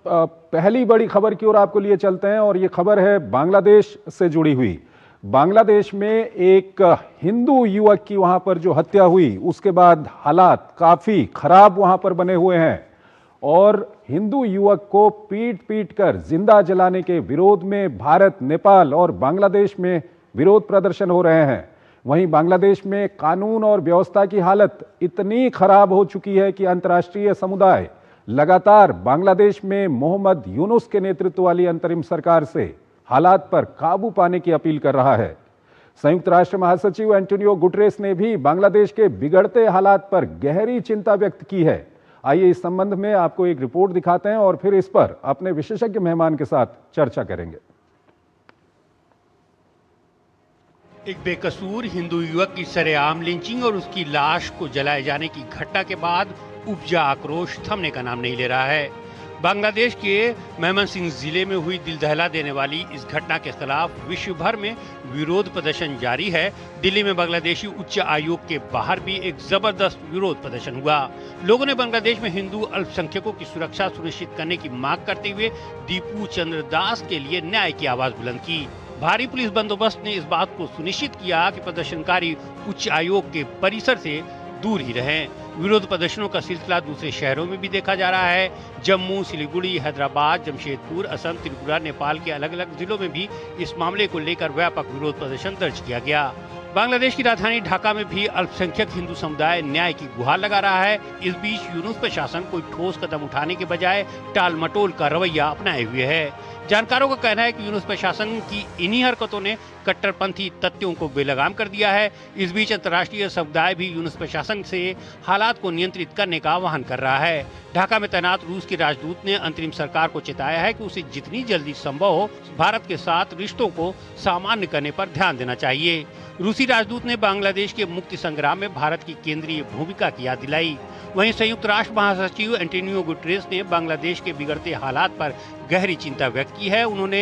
पहली बड़ी खबर की ओर आपको लिए चलते हैं और ये खबर है बांग्लादेश से जुड़ी हुई। बांग्लादेश में एक हिंदू युवक की वहां पर जो हत्या हुई, उसके बाद हालात काफी खराब वहां पर बने हुए हैं और हिंदू युवक को पीट पीट कर जिंदा जलाने के विरोध में भारत, नेपाल और बांग्लादेश में विरोध प्रदर्शन हो रहे हैं। वहीं बांग्लादेश में कानून और व्यवस्था की हालत इतनी खराब हो चुकी है कि अंतर्राष्ट्रीय समुदाय लगातार बांग्लादेश में मोहम्मद यूनुस के नेतृत्व वाली अंतरिम सरकार से हालात पर काबू पाने की अपील कर रहा है। संयुक्त राष्ट्र महासचिव एंटोनियो गुटरेस ने भी बांग्लादेश के बिगड़ते हालात पर गहरी चिंता व्यक्त की है। आइए इस संबंध में आपको एक रिपोर्ट दिखाते हैं और फिर इस पर अपने विशेषज्ञ मेहमान के साथ चर्चा करेंगे। एक बेकसूर हिंदू युवक की सरेआम लिंचिंग और उसकी लाश को जलाए जाने की घटना के बाद उपजा आक्रोश थमने का नाम नहीं ले रहा है। बांग्लादेश के मेमनसिंह जिले में हुई दिल दहला देने वाली इस घटना के खिलाफ विश्व भर में विरोध प्रदर्शन जारी है। दिल्ली में बांग्लादेशी उच्च आयोग के बाहर भी एक जबरदस्त विरोध प्रदर्शन हुआ। लोगों ने बांग्लादेश में हिंदू अल्पसंख्यकों की सुरक्षा सुनिश्चित करने की मांग करते हुए दीपू चंद्र दास के लिए न्याय की आवाज बुलंद की। भारी पुलिस बंदोबस्त ने इस बात को सुनिश्चित किया कि प्रदर्शनकारी उच्च आयोग के परिसर से दूर ही रहें। विरोध प्रदर्शनों का सिलसिला दूसरे शहरों में भी देखा जा रहा है। जम्मू, सिलीगुड़ी, हैदराबाद, जमशेदपुर, असम, त्रिपुरा, नेपाल के अलग अलग जिलों में भी इस मामले को लेकर व्यापक विरोध प्रदर्शन दर्ज किया गया। बांग्लादेश की राजधानी ढाका में भी अल्पसंख्यक हिंदू समुदाय न्याय की गुहार लगा रहा है। इस बीच यूनुस प्रशासन कोई ठोस कदम उठाने के बजाय टाल मटोल का रवैया अपनाए हुए है। जानकारों का कहना है कि यूनुस प्रशासन की इन्हीं हरकतों ने कट्टरपंथी तत्वों को बेलगाम कर दिया है। इस बीच अंतर्राष्ट्रीय समुदाय भी यूनुस प्रशासन से हालात को नियंत्रित करने का आह्वान कर रहा है। ढाका में तैनात रूस के राजदूत ने अंतरिम सरकार को चेताया है कि उसे जितनी जल्दी संभव हो भारत के साथ रिश्तों को सामान्य करने पर ध्यान देना चाहिए। रूसी राजदूत ने बांग्लादेश के मुक्ति संग्राम में भारत की केंद्रीय भूमिका की याद दिलाई। वहीं संयुक्त राष्ट्र महासचिव एंटोनियो गुटरेस ने बांग्लादेश के बिगड़ते हालात पर गहरी चिंता व्यक्त की है। उन्होंने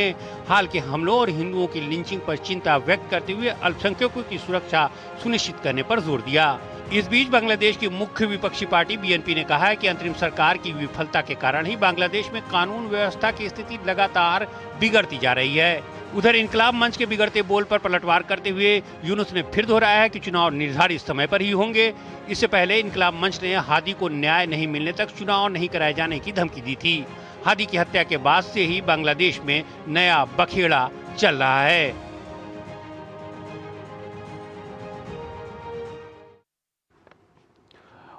हाल के हमलों और हिंदुओं की लिंचिंग पर चिंता व्यक्त करते हुए अल्पसंख्यकों की सुरक्षा सुनिश्चित करने पर जोर दिया। इस बीच बांग्लादेश की मुख्य विपक्षी पार्टी बीएनपी ने कहा है कि अंतरिम सरकार की विफलता के कारण ही बांग्लादेश में कानून व्यवस्था की स्थिति लगातार बिगड़ती जा रही है। उधर इनकलाब मंच के बिगड़ते बोल पर पलटवार करते हुए यूनुस ने फिर दोहराया है कि चुनाव निर्धारित समय पर ही होंगे। इससे पहले इनकलाब मंच ने हादी को न्याय नहीं मिलने तक चुनाव नहीं कराए जाने की धमकी दी थी। हादी की हत्या के बाद से ही बांग्लादेश में नया बखेड़ा चल रहा है।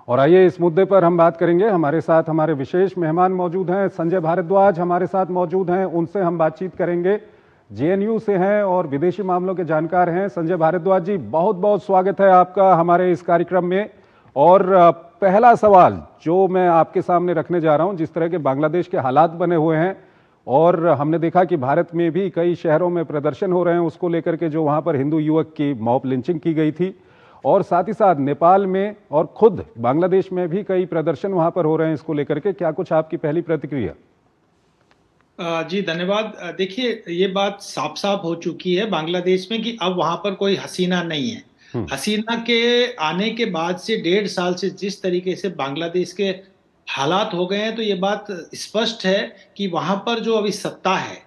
और आइए इस मुद्दे पर हम बात करेंगे। हमारे साथ हमारे विशेष मेहमान मौजूद हैं। संजय भारद्वाज हमारे साथ मौजूद हैं, उनसे हम बातचीत करेंगे। जेएनयू से हैं और विदेशी मामलों के जानकार हैं। संजय भारद्वाज जी, बहुत बहुत स्वागत है आपका हमारे इस कार्यक्रम में। और पहला सवाल जो मैं आपके सामने रखने जा रहा हूं, जिस तरह के बांग्लादेश के हालात बने हुए हैं और हमने देखा कि भारत में भी कई शहरों में प्रदर्शन हो रहे हैं उसको लेकर के, जो वहां पर हिंदू युवक की मॉब लिंचिंग की गई थी, और साथ ही साथ नेपाल में और खुद बांग्लादेश में भी कई प्रदर्शन वहां पर हो रहे हैं इसको लेकर के। क्या कुछ आपकी पहली प्रतिक्रिया? जी धन्यवाद। देखिए, ये बात साफ साफ हो चुकी है बांग्लादेश में कि अब वहां पर कोई हसीना नहीं है। हसीना के आने के बाद से 1.5 साल से जिस तरीके से बांग्लादेश के हालात हो गए हैं, तो ये बात स्पष्ट है कि वहां पर जो अभी सत्ता है,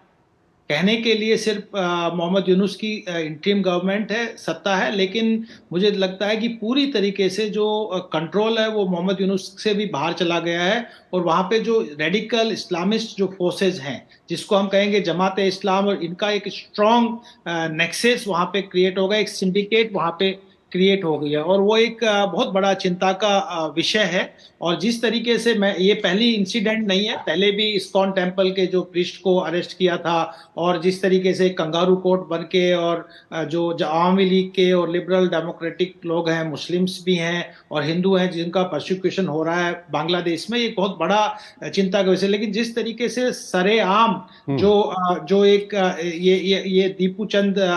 कहने के लिए सिर्फ मोहम्मद यूनुस की इंटरिम गवर्नमेंट है, सत्ता है, लेकिन मुझे लगता है कि पूरी तरीके से जो कंट्रोल है वो मोहम्मद यूनुस से भी बाहर चला गया है। और वहाँ पे जो रेडिकल इस्लामिस्ट जो फोर्सेज हैं, जिसको हम कहेंगे जमात इस्लाम, और इनका एक स्ट्रॉन्ग नेक्सेस वहाँ पे क्रिएट होगा, एक सिंडिकेट वहाँ पे क्रिएट हो गई है, और वो एक बहुत बड़ा चिंता का विषय है। और जिस तरीके से ये पहली इंसिडेंट नहीं है, पहले भी इस्कॉन टेम्पल के जो प्रीस्ट को अरेस्ट किया था, और जिस तरीके से कंगारू कोर्ट बन के, और जो आवामी लीग के और लिबरल डेमोक्रेटिक लोग हैं, मुस्लिम्स भी हैं और हिंदू हैं, जिनका प्रोसिक्यूशन हो रहा है बांग्लादेश में, ये बहुत बड़ा चिंता का विषय। लेकिन जिस तरीके से सरेआम जो एक ये दीपू चंद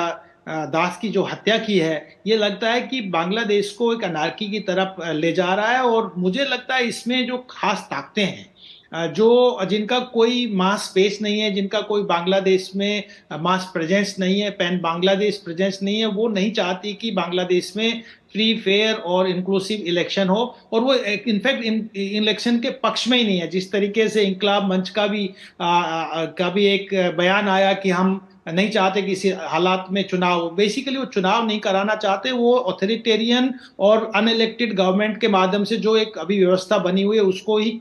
दास की जो हत्या की है, ये लगता है कि बांग्लादेश को एक अनार्की की तरफ ले जा रहा है। और मुझे लगता है इसमें जो खास ताकतें हैं, जो जिनका कोई मास स्पेस नहीं है, जिनका कोई बांग्लादेश में मास प्रेजेंस नहीं है, पैन बांग्लादेश प्रेजेंस नहीं है, वो नहीं चाहती कि बांग्लादेश में फ्री फेयर और इंक्लूसिव इलेक्शन हो, और वो इनफैक्ट इलेक्शन के पक्ष में ही नहीं है। जिस तरीके से इंकलाब मंच का भी एक बयान आया कि हम नहीं चाहते कि इसी हालात में चुनाव, बेसिकली वो चुनाव नहीं कराना चाहते, वो ऑथोरिटेरियन और अनइलेक्टेड गवर्नमेंट के माध्यम से जो एक अभी व्यवस्था बनी हुई है उसको ही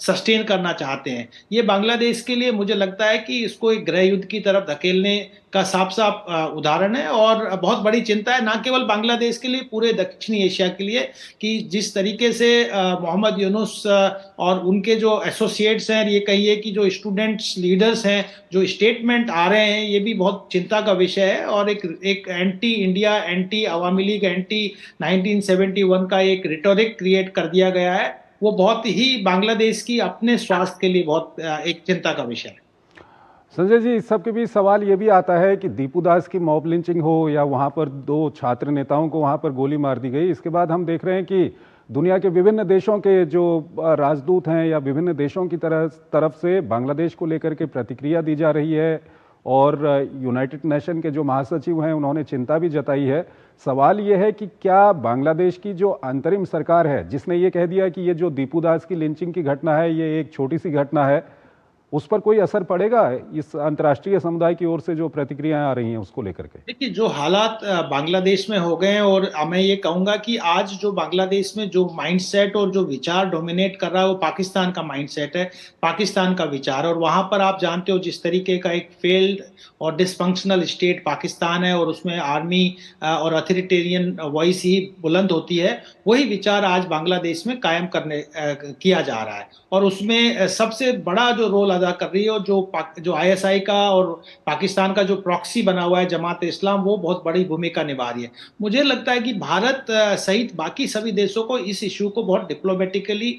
सस्टेन करना चाहते हैं। ये बांग्लादेश के लिए मुझे लगता है कि इसको एक गृह युद्ध की तरफ धकेलने का साफ साफ उदाहरण है, और बहुत बड़ी चिंता है ना केवल बांग्लादेश के लिए, पूरे दक्षिणी एशिया के लिए, कि जिस तरीके से मोहम्मद यूनुस और उनके जो एसोसिएट्स हैं, ये कहिए कि जो स्टूडेंट्स लीडर्स हैं, जो स्टेटमेंट आ रहे हैं, ये भी बहुत चिंता का विषय है। और एक एंटी इंडिया, एंटी अवामी लीग, एंटी 1971 का एक रिटोरिक क्रिएट कर दिया गया है, वो बहुत ही बांग्लादेश की अपने स्वास्थ्य के लिए बहुत एक चिंता का विषय है। संजय जी, इस सब के बीच सवाल ये भी आता है कि दीपू दास की मॉब लिंचिंग हो या वहाँ पर 2 छात्र नेताओं को वहाँ पर गोली मार दी गई, इसके बाद हम देख रहे हैं कि दुनिया के विभिन्न देशों के जो राजदूत हैं या विभिन्न देशों की तरफ से बांग्लादेश को लेकर के प्रतिक्रिया दी जा रही है, और यूनाइटेड नेशन के जो महासचिव हैं उन्होंने चिंता भी जताई है। सवाल ये है कि क्या बांग्लादेश की जो अंतरिम सरकार है, जिसने ये कह दिया कि ये जो दीपू दास की लिंचिंग की घटना है ये एक छोटी सी घटना है, उस पर कोई असर पड़ेगा इस अंतर्राष्ट्रीय समुदाय की ओर से जो प्रतिक्रियाएं आ रही हैं उसको लेकर के? देखिए, जो हालात बांग्लादेश में हो गए हैं, और मैं ये कहूंगा कि आज जो बांग्लादेश में जो माइंडसेट और जो विचार डोमिनेट कर रहा है वो पाकिस्तान का माइंडसेट है, पाकिस्तान का विचार। और वहां पर आप जानते हो जिस तरीके का एक फेल्ड और डिसफंक्शनल स्टेट पाकिस्तान है, और उसमें आर्मी और अथॉरिटेरियन वॉइस ही बुलंद होती है, वही विचार आज बांग्लादेश में कायम किया जा रहा है। और उसमें सबसे बड़ा जो रोल अदा कर रही है, और जो ISI का और पाकिस्तान का जो प्रॉक्सी बना हुआ है जमात इस्लाम, वो बहुत बड़ी भूमिका निभा रही है। मुझे लगता है कि भारत सहित बाकी सभी देशों को इस इश्यू को बहुत डिप्लोमेटिकली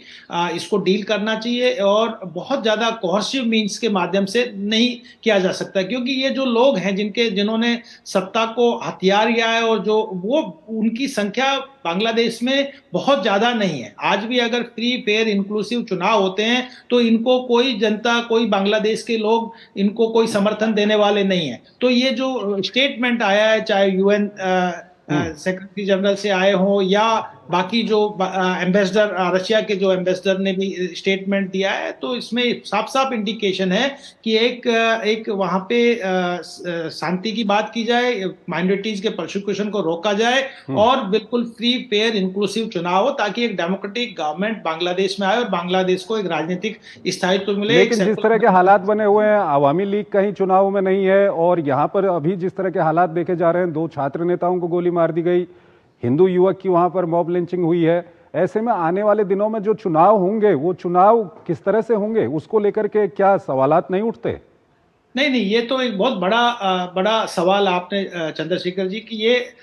इसको डील करना चाहिए, और बहुत ज्यादा कोहर्सिव मीन्स के माध्यम से नहीं किया जा सकता, क्योंकि ये जो लोग हैं जिन्होंने सत्ता को हथियार लिया है, और जो वो उनकी संख्या बांग्लादेश में बहुत ज्यादा नहीं है। आज भी अगर फ्री फेयर इंक्लूसिव चुनाव होते हैं तो इनको कोई जनता, कोई बांग्लादेश के लोग इनको कोई समर्थन देने वाले नहीं है। तो ये जो स्टेटमेंट आया है, चाहे UN सेक्रेटरी जनरल से आए हों या बाकी जो एम्बेसडर, रशिया के जो एम्बेसडर ने भी स्टेटमेंट दिया है, तो इसमें साफ साफ इंडिकेशन है कि एक वहां पे शांति की बात की जाए, माइनॉरिटीज के प्रोसिक्यूशन को रोका जाए, और बिल्कुल फ्री फेयर इंक्लूसिव चुनाव हो, ताकि एक डेमोक्रेटिक गवर्नमेंट बांग्लादेश में आए और बांग्लादेश को एक राजनीतिक स्थायित्व मिले। लेकिन जिस तरह के हालात बने हुए हैं, अवामी लीग कहीं चुनाव में नहीं है, और यहाँ पर अभी जिस तरह के हालात देखे जा रहे हैं, 2 छात्र नेताओं को गोली मार दी गई, हिंदू युवक की वहां पर मॉब लिंचिंग हुई है, ऐसे में आने वाले दिनों में जो चुनाव होंगे वो चुनाव किस तरह से होंगे, उसको लेकर के क्या सवालात नहीं उठते? नहीं, ये तो एक बहुत बड़ा सवाल आपने चंद्रशेखर जी, कि ये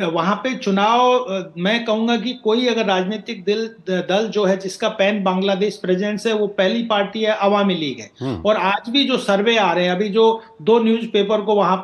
वहां पे चुनाव, मैं कहूंगा कि कोई अगर राजनीतिक दल जो है जिसका पैन बांग्लादेश प्रेजेंस है, वो पहली पार्टी है अवामी लीग है। और आज भी जो सर्वे आ रहे हैं, अभी जो 2 न्यूज़पेपर को वहां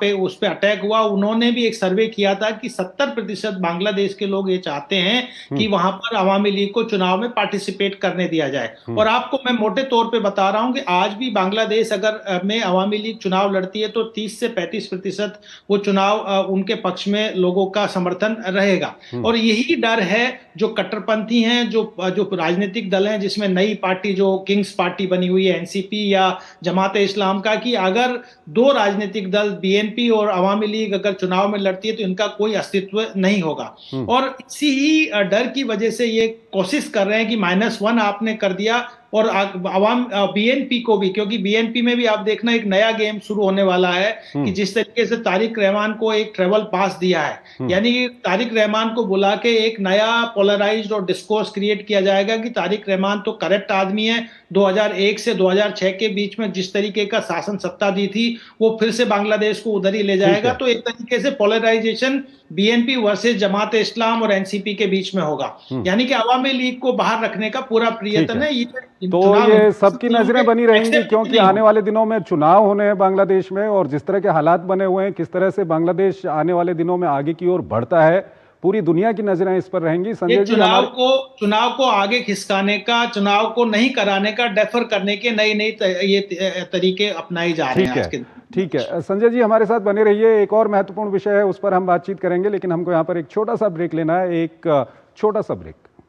पे उस पे अटैक हुआ, उन्होंने भी एक सर्वे किया था कि 70% बांग्लादेश के लोग ये चाहते हैं कि वहां पर अवामी लीग को चुनाव में पार्टिसिपेट करने दिया जाए। और आपको मैं मोटे तौर पर बता रहा हूं कि आज भी बांग्लादेश अगर में अवामी लीग चुनाव लड़ती है तो 30 से 35% वो चुनाव उनके पक्ष में लोगों का समर्थन रहेगा। और यही डर है जो कट्टरपंथी हैं, जो राजनीतिक दल हैं, जिसमें नई पार्टी जो किंग्स पार्टी बनी हुई है NCP या जमात इस्लाम का, कि अगर 2 राजनीतिक दल BNP और अवामी लीग अगर चुनाव में लड़ती है तो इनका कोई अस्तित्व नहीं होगा। और इसी ही डर की वजह से ये कोशिश कर रहे हैं कि -1 आपने कर दिया, और BNP को भी, क्योंकि BNP में भी आप देखना एक नया गेम शुरू होने वाला है, कि जिस तरीके से तारिक रहमान को एक ट्रेवल पास दिया है, यानी कि तारिक रहमान को बुला के एक नया पोलराइज्ड और डिस्कोर्स क्रिएट किया जाएगा कि तारिक रहमान तो करेक्ट आदमी है, 2001 से 2006 के बीच में जिस तरीके का शासन सत्ता दी थी वो फिर से बांग्लादेश को उधर ही ले जाएगा। तो एक तरीके से पोलराइजेशन BNP वर्सेस जमात इस्लाम और NCP के बीच में होगा, यानी कि अवामी लीग को बाहर रखने का पूरा प्रयत्न है। तो ये सबकी नजरें बनी रहेंगी, क्योंकि आने वाले दिनों में चुनाव होने हैं बांग्लादेश में, और जिस तरह के हालात बने हुए हैं, किस तरह से बांग्लादेश आने वाले दिनों में आगे की ओर बढ़ता है, पूरी दुनिया की नजरें इस पर रहेंगी। ये संजय जी, चुनाव को आगे खिसकाने का, चुनाव को नहीं कराने का, डेफर करने के नई नई ये तरीके अपनाए जा रहे ठीक हैं आज है, के। ठीक है। संजय जी हमारे साथ बने रहिए, एक और महत्वपूर्ण विषय है उस पर हम बातचीत करेंगे, लेकिन हमको यहाँ पर एक छोटा सा ब्रेक लेना है, एक छोटा सा ब्रेक।